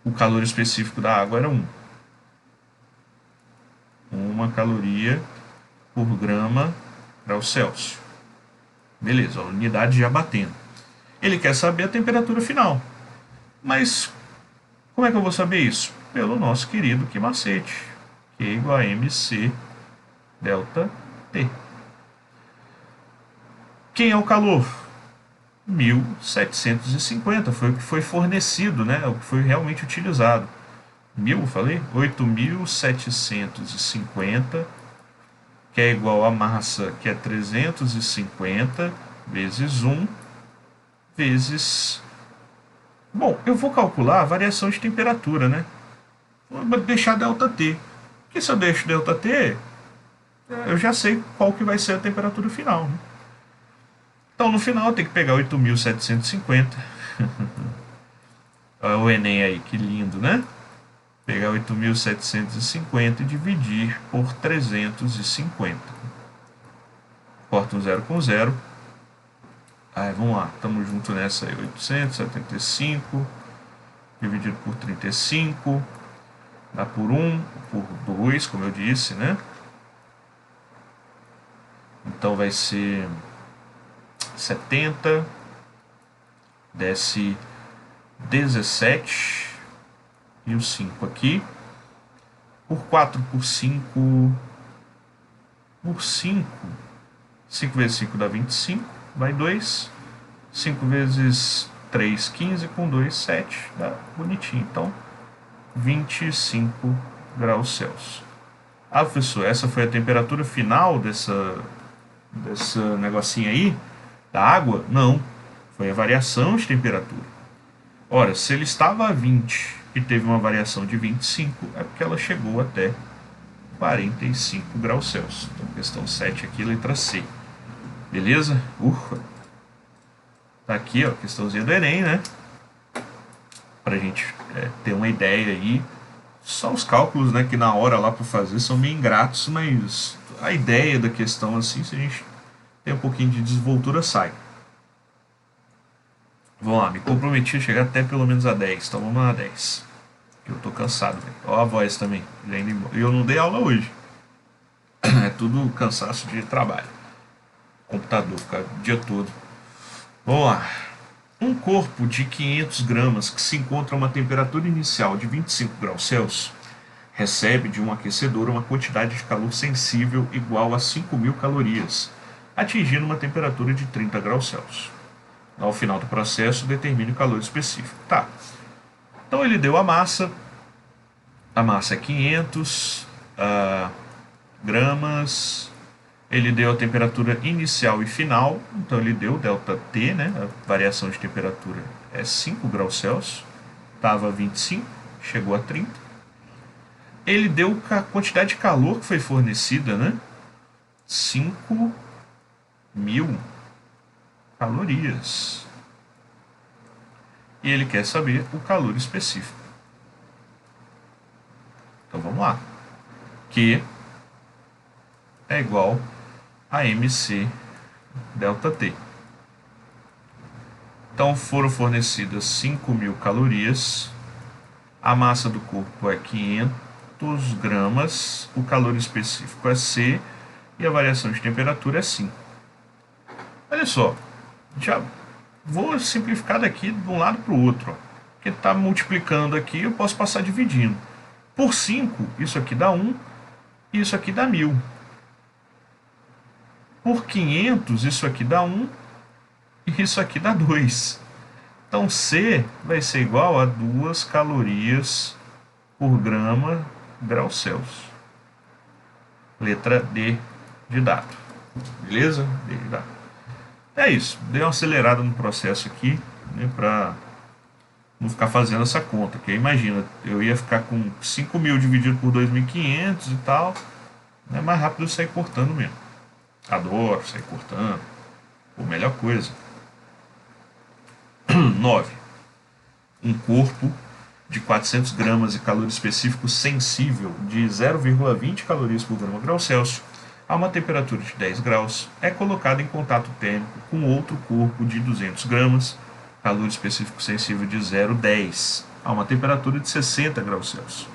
O calor específico da água era 1. 1 caloria por grama grau Celsius. Beleza, a unidade já batendo. Ele quer saber a temperatura final. Mas como é que eu vou saber isso? Pelo nosso querido que macete, que é igual a MC delta T. Quem é o calor? 1750, foi o que foi fornecido, né? O que foi realmente utilizado. Eu falei? 8.750, que é igual a massa, que é 350 vezes 1 vezes... Bom, eu vou calcular a variação de temperatura, né? Vou deixar ΔT. Porque se eu deixo ΔT, eu já sei qual que vai ser a temperatura final, né? Então, no final, eu tenho que pegar 8.750. Olha o Enem aí, que lindo, né? Pegar 8.750 e dividir por 350. Corta um zero com zero. Aí, vamos lá, estamos junto nessa aí. 875 dividido por 35. Dá por 1, por 2, como eu disse, né? Então vai ser 70, desce 17 e o 5 aqui, por 4, por 5, por 5, 5 vezes 5 dá 25, vai 2, 5 vezes 3, 15, com 2, 7, dá bonitinho, então 25 graus Celsius. Ah, professor, essa foi a temperatura final dessa negocinho aí, da água? Não, foi a variação de temperatura. Ora, se ele estava a 20 e teve uma variação de 25, é porque ela chegou até 45 graus Celsius. Então, questão 7 aqui, letra C. Beleza? Tá aqui, ó, questãozinha do Enem, né? Pra gente ter uma ideia aí. Só os cálculos, né, que na hora lá para fazer são meio ingratos, mas a ideia da questão, assim, se a gente tem um pouquinho de desenvoltura, sai. Vamos lá, me comprometi a chegar até pelo menos a 10, então vamos lá a 10. Eu tô cansado, velho. Ó a voz também. E eu não dei aula hoje. É tudo cansaço de trabalho. Computador, ficar o dia todo. Vamos lá. Um corpo de 500 gramas que se encontra a uma temperatura inicial de 25 graus Celsius recebe de um aquecedor uma quantidade de calor sensível igual a 5.000 calorias, atingindo uma temperatura de 30 graus Celsius. Ao final do processo, determine o calor específico. Tá. Então ele deu a massa é 500 gramas. Ele deu a temperatura inicial e final, então ele deu ΔT, né? A variação de temperatura é 5 graus Celsius, estava 25, chegou a 30. Ele deu a quantidade de calor que foi fornecida, né? 5.000 calorias. E ele quer saber o calor específico. Então vamos lá. Q é igual a MC ΔT. Então foram fornecidas 5.000 calorias, a massa do corpo é 500 gramas, o calor específico é C e a variação de temperatura é 5. Olha só, já vou simplificar daqui de um lado para o outro, porque está multiplicando aqui, eu posso passar dividindo. Por 5, isso aqui dá 1 e isso aqui dá 1.000. Por 500, isso aqui dá 1 e isso aqui dá 2. Então C vai ser igual a 2 calorias por grau Celsius. Letra D de dado. Beleza? D de dado. É isso. Dei uma acelerada no processo aqui, né, para não ficar fazendo essa conta. Porque imagina, eu ia ficar com 5.000 dividido por 2.500 e tal. É mais rápido eu sair cortando mesmo. Adoro sair cortando. Pô, melhor coisa. 9. Um corpo de 400 gramas e calor específico sensível de 0,20 calorias por grau Celsius a uma temperatura de 10 graus é colocado em contato térmico com outro corpo de 200 gramas, calor específico sensível de 0,10 a uma temperatura de 60 graus Celsius.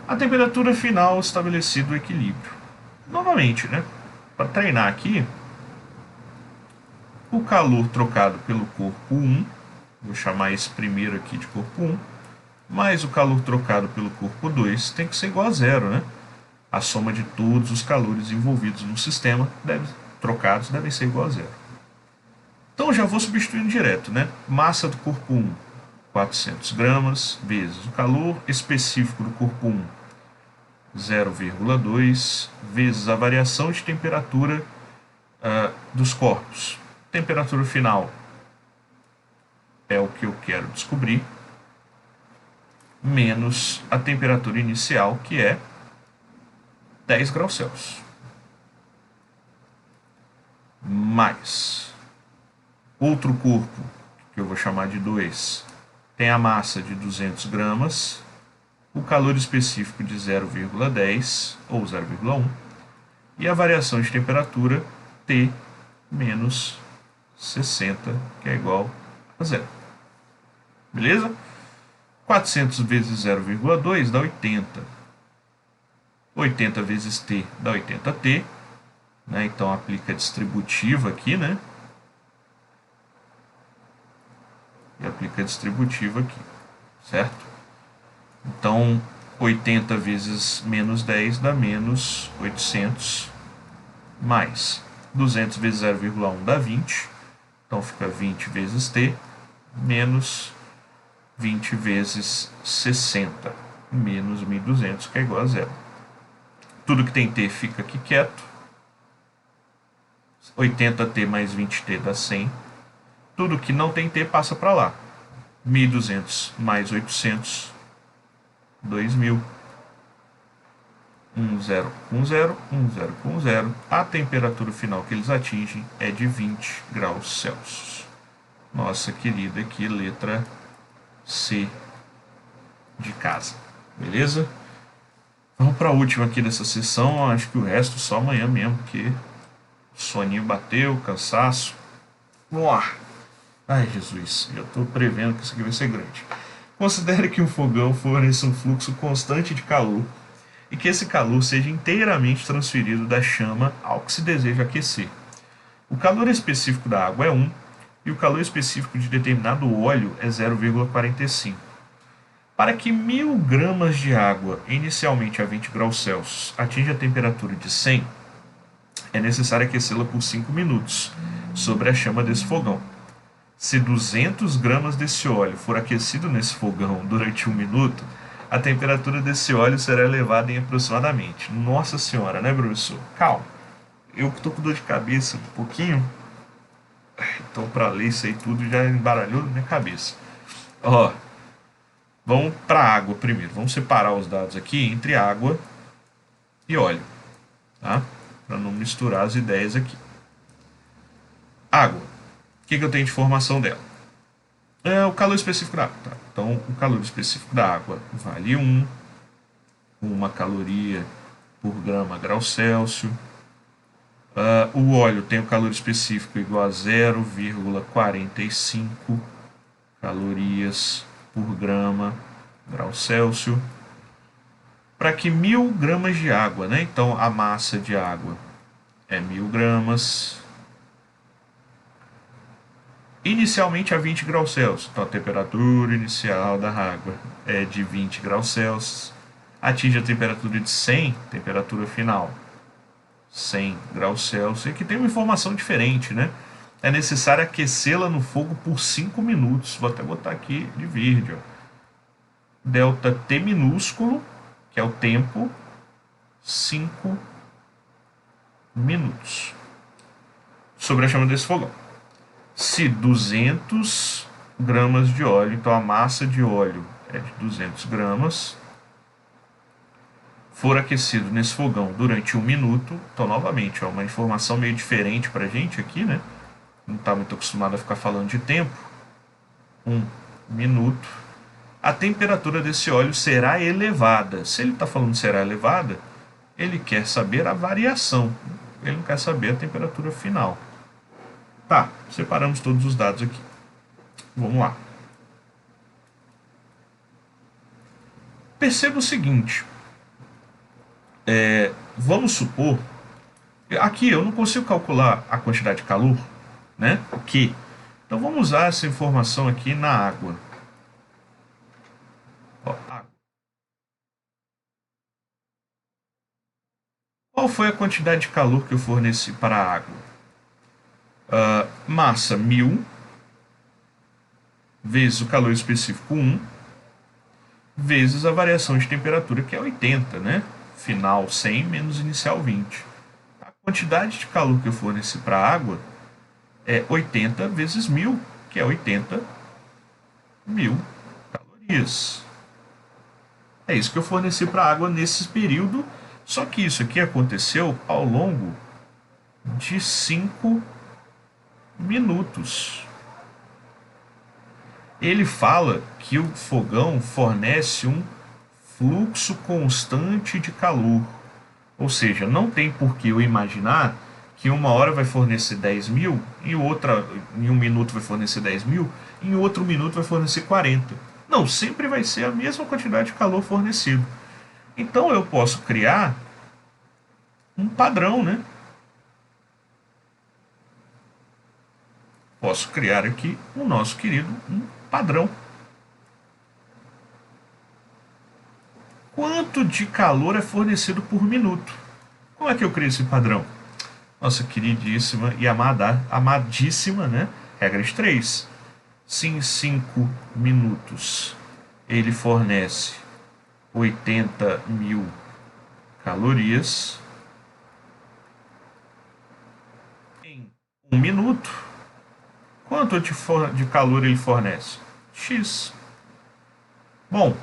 A temperatura final estabelecido o equilíbrio. Novamente, né? Para treinar aqui, o calor trocado pelo corpo 1, vou chamar esse primeiro aqui de corpo 1, mais o calor trocado pelo corpo 2 tem que ser igual a 0, né? A soma de todos os calores envolvidos no sistema trocados devem ser igual a 0. Então já vou substituindo direto, né? Massa do corpo 1, 400 gramas, vezes o calor específico do corpo 1, 0,2, vezes a variação de temperatura dos corpos. Temperatura final é o que eu quero descobrir, menos a temperatura inicial, que é 10 graus Celsius. Mais outro corpo, que eu vou chamar de 2, tem a massa de 200 gramas, o calor específico de 0,10 ou 0,1 e a variação de temperatura T menos 60, que é igual a zero. Beleza? 400 vezes 0,2 dá 80. 80 vezes T dá 80T. Né? Então aplica a distributiva aqui, né? E aplica a distributiva aqui, certo? Então 80 vezes menos 10 dá menos 800, mais 200 vezes 0,1 dá 20. Então fica 20 vezes T menos 20 vezes 60 menos 1.200, que é igual a zero. Tudo que tem T fica aqui quieto. 80T mais 20T dá 100. Tudo que não tem T passa para lá. 1.200 mais 800, 2.000. 0 com 0, 0 com 0. A temperatura final que eles atingem é de 20 graus Celsius. Nossa querida aqui, letra C de casa. Beleza? Vamos para a última aqui dessa sessão. Acho que o resto só amanhã mesmo, porque o soninho bateu, cansaço. Vamos lá. Ai, Jesus, já estou prevendo que isso aqui vai ser grande. Considere que um fogão forneça um fluxo constante de calor e que esse calor seja inteiramente transferido da chama ao que se deseja aquecer. O calor específico da água é 1 e o calor específico de determinado óleo é 0,45. Para que 1.000 gramas de água, inicialmente a 20 graus Celsius, atinja a temperatura de 100, é necessário aquecê-la por 5 minutos sobre a chama desse fogão. Se 200 gramas desse óleo for aquecido nesse fogão durante 1 minuto, a temperatura desse óleo será elevada em aproximadamente. Nossa senhora, né, professor? Calma. Eu que tô com dor de cabeça um pouquinho, então para ler isso aí tudo já embaralhou na minha cabeça. Ó, vamos para água primeiro. Vamos separar os dados aqui entre água e óleo, tá? Para não misturar as ideias aqui. Água. O que eu tenho de informação dela? É o calor específico da água. Tá? Então, o calor específico da água vale 1 caloria por grau Celsius. O óleo tem o calor específico igual a 0,45 calorias por grau Celsius. Para que 1.000 gramas de água, né? Então, a massa de água é 1.000 gramas. Inicialmente a 20 graus Celsius. Então a temperatura inicial da água é de 20 graus Celsius. Atinge a temperatura de 100, temperatura final 100 graus Celsius. E aqui tem uma informação diferente, né? É necessário aquecê-la no fogo por 5 minutos. Vou até botar aqui de verde, ó. Delta T minúsculo, que é o tempo, 5 minutos. Sobre a chama desse fogão. Se 200 gramas de óleo, então a massa de óleo é de 200 gramas, for aquecido nesse fogão durante 1 minuto, então novamente, uma informação meio diferente para a gente aqui, né? Não está muito acostumado a ficar falando de tempo. 1 minuto. A temperatura desse óleo será elevada. Se ele está falando será elevada, ele quer saber a variação. Ele não quer saber a temperatura final. Tá, separamos todos os dados aqui. Vamos lá. Perceba o seguinte. Vamos supor... Aqui eu não consigo calcular a quantidade de calor, né? O quê? Então vamos usar essa informação aqui na água. Ó, água. Qual foi a quantidade de calor que eu forneci para a água? massa 1000 vezes o calor específico 1 vezes a variação de temperatura, que é 80, né? Final 100 menos inicial 20. A quantidade de calor que eu forneci para a água é 80 vezes 1000, que é 80 mil calorias. É isso que eu forneci para a água nesse período, só que isso aqui aconteceu ao longo de 5 minutos. Ele fala que o fogão fornece um fluxo constante de calor. Ou seja, não tem por que eu imaginar que uma hora vai fornecer 10.000, em outra, em um minuto vai fornecer 10.000, em outro minuto vai fornecer 40. Não, sempre vai ser a mesma quantidade de calor fornecido. Então eu posso criar um padrão, né? Posso criar aqui o nosso querido um padrão. Quanto de calor é fornecido por minuto? Como é que eu crio esse padrão? Nossa queridíssima e amadíssima, né? Regra de 3. Se em 5 minutos ele fornece 80 mil calorias, em 1 minuto, quanto de calor ele fornece? X. Bom,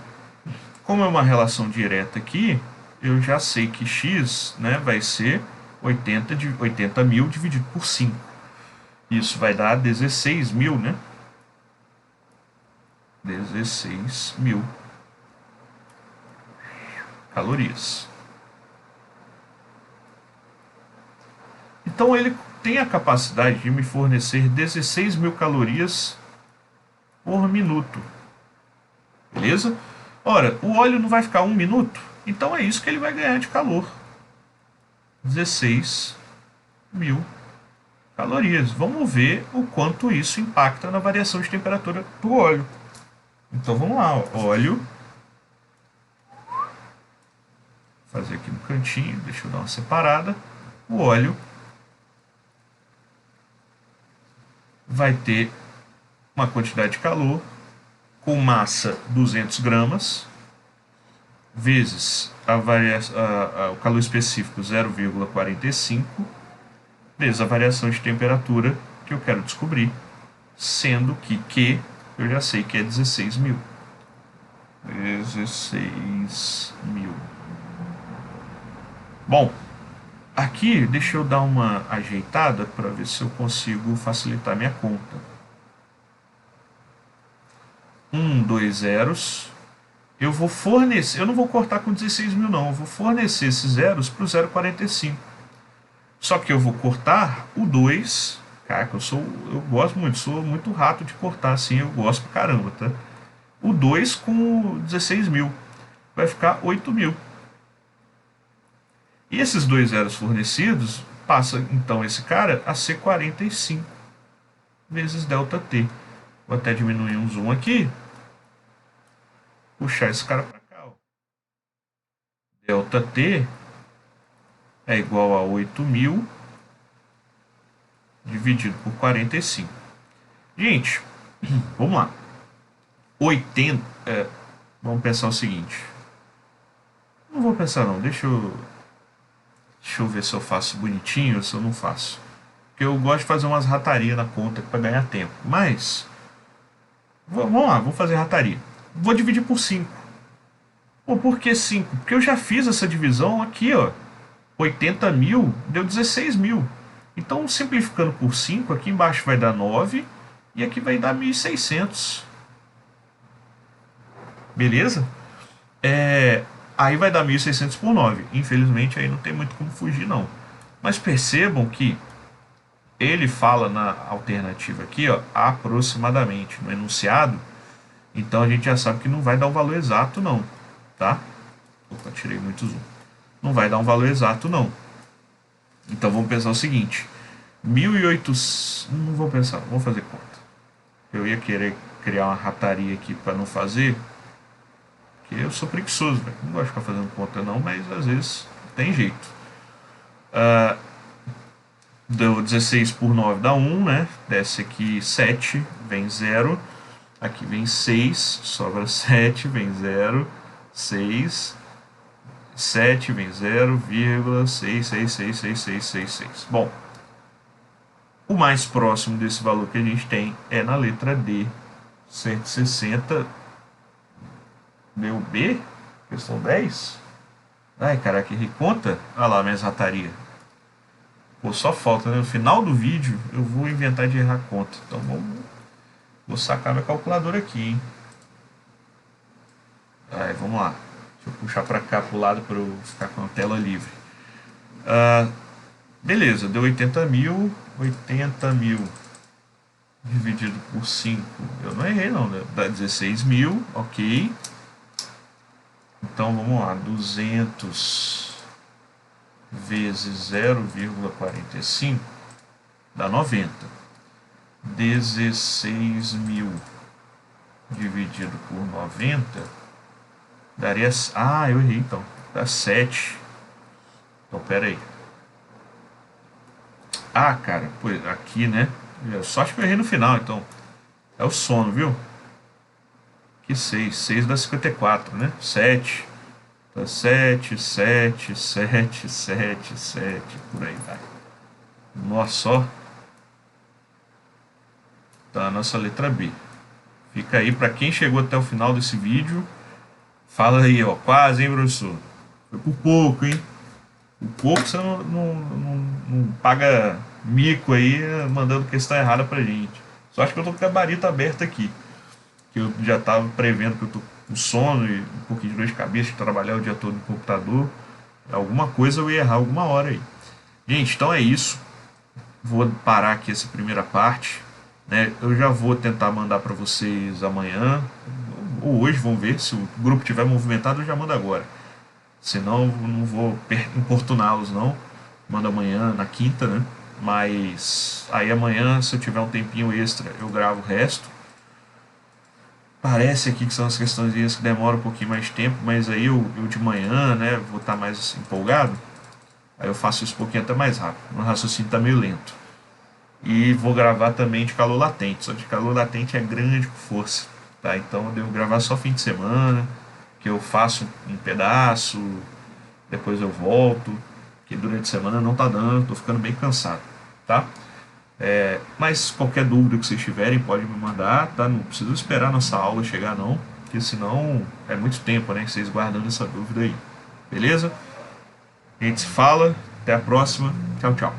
como é uma relação direta aqui, eu já sei que x, né, vai ser 80 mil dividido por 5. Isso vai dar 16 mil, né? 16 mil calorias. Então ele tem a capacidade de me fornecer 16 mil calorias por minuto. Beleza? Ora, o óleo não vai ficar 1 minuto, então é isso que ele vai ganhar de calor. 16 mil calorias. Vamos ver o quanto isso impacta na variação de temperatura do óleo. Então vamos lá, óleo. Vou fazer aqui no cantinho, deixa eu dar uma separada. O óleo vai ter uma quantidade de calor com massa 200 gramas vezes o calor específico 0,45 vezes a variação de temperatura que eu quero descobrir, sendo que Q eu já sei que é 16 mil. 16 mil. Bom, aqui deixa eu dar uma ajeitada para ver se eu consigo facilitar minha conta. 2 zeros. Eu vou fornecer, eu não vou cortar com 16 mil não, eu vou fornecer esses zeros para o 0,45. Só que eu vou cortar o 2. Cara, eu gosto muito, sou muito rato de cortar assim, eu gosto pra caramba, tá? O 2 com 16 mil. Vai ficar 8 mil. E esses 2 zeros fornecidos, passa então esse cara a ser 45 vezes ΔT. Vou até diminuir um zoom aqui. Puxar esse cara para cá. Ó. ΔT é igual a 8.000 dividido por 45. Gente, vamos lá. 80. Vamos pensar o seguinte. Não vou pensar não. Deixa eu ver se eu faço bonitinho ou se eu não faço. Porque eu gosto de fazer umas ratarias na conta para ganhar tempo. Mas, vamos lá, vou fazer rataria. Vou dividir por 5. Ou por que 5? Porque eu já fiz essa divisão aqui, ó. 80 mil deu 16 mil. Então, simplificando por 5, aqui embaixo vai dar 9 e aqui vai dar 1.600. Beleza? Aí vai dar 1.600 por 9. Infelizmente, aí não tem muito como fugir, não. Mas percebam que ele fala na alternativa aqui, ó, aproximadamente, no enunciado. Então, a gente já sabe que não vai dar um valor exato, não. Tá? Opa, tirei muito zoom. Não vai dar um valor exato, não. Então, vamos pensar o seguinte. 1.800... Não vou pensar, vou fazer conta. Eu ia querer criar uma rataria aqui para não fazer... Porque eu sou preguiçoso, véio. Não gosto de ficar fazendo conta não, mas às vezes tem jeito. Deu 16 por 9 dá 1, né? Desce aqui 7, vem 0. Aqui vem 6, sobra 7, vem 0. 6, 7, vem 0, 6666666. Bom, o mais próximo desse valor que a gente tem é na letra D, 160. Deu B? Questão 10? Ai, caraca, errei conta? Olha lá, minhas rataria. Pô, só falta, né? No final do vídeo eu vou inventar de errar conta. Então vou sacar minha calculadora aqui, hein? Aí, vamos lá. Deixa eu puxar pra cá pro lado para eu ficar com a tela livre. Beleza, deu 80 mil. 80 mil dividido por 5. Eu não errei não, né? Dá 16 mil, ok. Então vamos lá, 200 vezes 0,45 dá 90. 16 mil dividido por 90 daria... Ah, eu errei então. Dá 7. Então, pera aí. Ah, cara, pô, aqui, né? Só acho que eu errei no final, então. É o sono, viu? Que 6. 6 dá 54, né? 7. Tá 7, 7, 7, 7, 7. Por aí vai. Nossa, só. Tá a nossa letra B. Fica aí pra quem chegou até o final desse vídeo. Fala aí, ó. Quase, hein, professor? Foi por pouco, hein? Por pouco você não paga mico aí mandando questão errada pra gente. Só acho que eu tô com o gabarito aberto aqui. Que eu já tava prevendo que eu tô com sono e um pouquinho de dor de cabeça, de trabalhar o dia todo no computador. Alguma coisa eu ia errar alguma hora aí. Gente, então é isso. Vou parar aqui essa primeira parte. Né? Eu já vou tentar mandar para vocês amanhã ou hoje, vamos ver. Se o grupo tiver movimentado, eu já mando agora. Senão, eu não vou importuná-los, não. Mando amanhã, na quinta, né? Mas aí amanhã, se eu tiver um tempinho extra, eu gravo o resto. Parece aqui que são as questões que demoram um pouquinho mais de tempo, mas aí eu de manhã, né, vou estar mais empolgado. Aí eu faço isso um pouquinho até mais rápido. O raciocínio está meio lento. E vou gravar também de calor latente. Só de calor latente é grande com força. Tá? Então eu devo gravar só fim de semana, que eu faço um pedaço, depois eu volto, que durante a semana não tá dando, tô ficando bem cansado, tá? Mas qualquer dúvida que vocês tiverem, pode me mandar, tá? Não precisa esperar nossa aula chegar não, porque senão é muito tempo, né, vocês guardando essa dúvida aí. Beleza? A gente se fala, até a próxima, tchau, tchau.